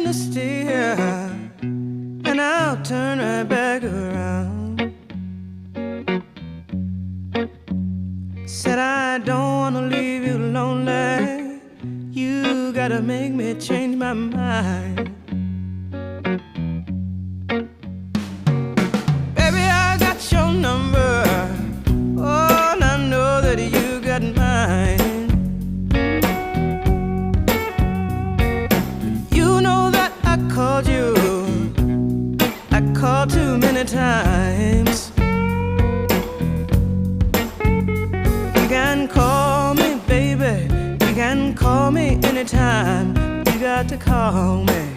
to stay here, and I'll turn right back around. Said I don't wanna leave you lonely. You gotta make me change my mind. Baby, I got your number. Oh, and I know that you got mine. You know that I called you. I called too many times. You can call me, baby. You can call me anytime. You got to call me.